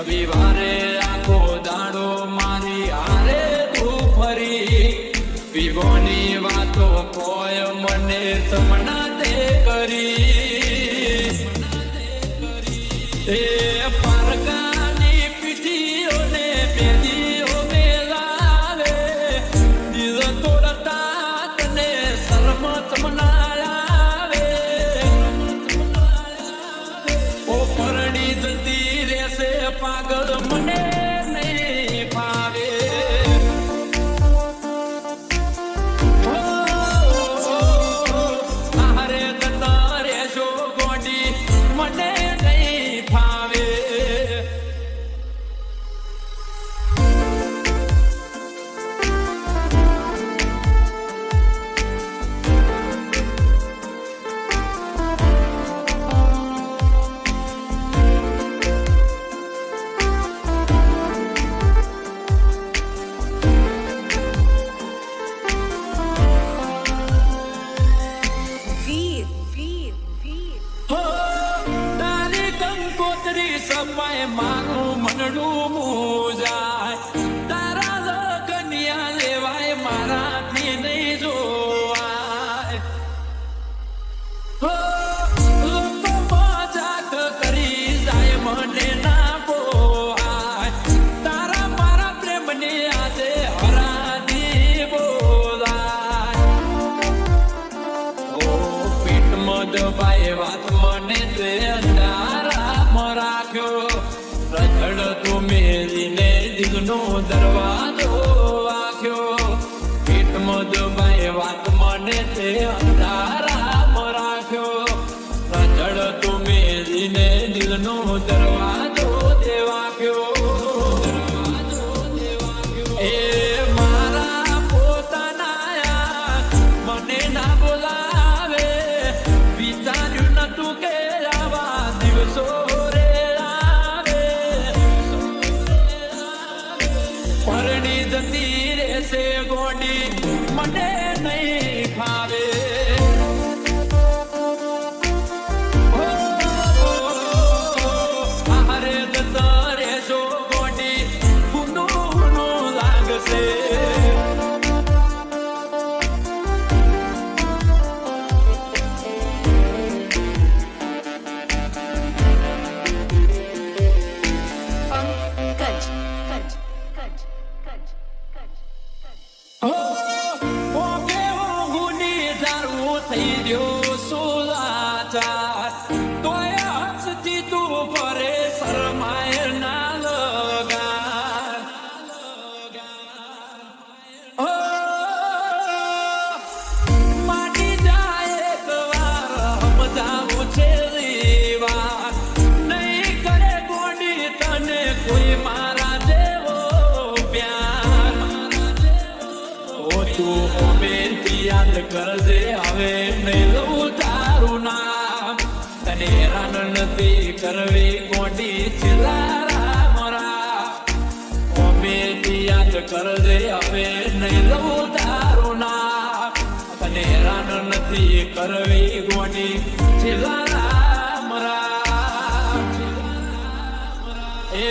રવિવારે આખો દાડો મારી હારે તું ફરી વિવોની વાતો કોઈ મને સમણા તે કરી એ પારકાની પીઠીઓને પેદીઓ મેલાવે દિલ તોડતા તને શરમ ચમનાવે ઓ પરણી જતી રહેશે પાગલ મને નહીં ફાવે આરે જતા રહેશો ગોડી મને નહીં ફાવે સપાય મારું મનડું મૂજાય તારા કન્યા લેવાય મારાથી નહીં જોવાય લોકો મજાક કરી જાય મને ના પોહાય તારા મારા પ્રેમની આજે હરાજી બોલાય ઓ પેટમાં દબાય વાત મને તે રખડ તું મેલીને દિલનો દરવાજો વાગ્યો પેટમાં દબાય વાત મને તે અંધારામાં રાખ્યો રખડ તું મેલીને દિલનો દરવાજો તે વાગ્યો એ મારા પોતાના મને ના બોલાવે વિચાર્યું નતું કે આવા દિવસો પરણી જતી રહેશે ગોડી મને નહીં ફાવે આરે જતા રહેશો ગોડી ગુનું લાગશે થઈ ગયો સોલાચા તોય હસતી તું ફરે શરમાય ના લગાન માટી જાય એક વાર સમજાવું છે રીવા નહીં કરે ગોડી તને કોઈ મારા જેવો પ્યાર ઓ તું ઓમેથી યાદ કરજે હવે નહીં લઉં તારું નામ તને હેરાન નથી કરવી ગોડી છેલ્લા મરા ઓમેથી યાદ કરજે હવે નહીં લઉં તારું નામ તને હેરાન નથી કરવી ગોડી છેલ્લા રામ રામ એ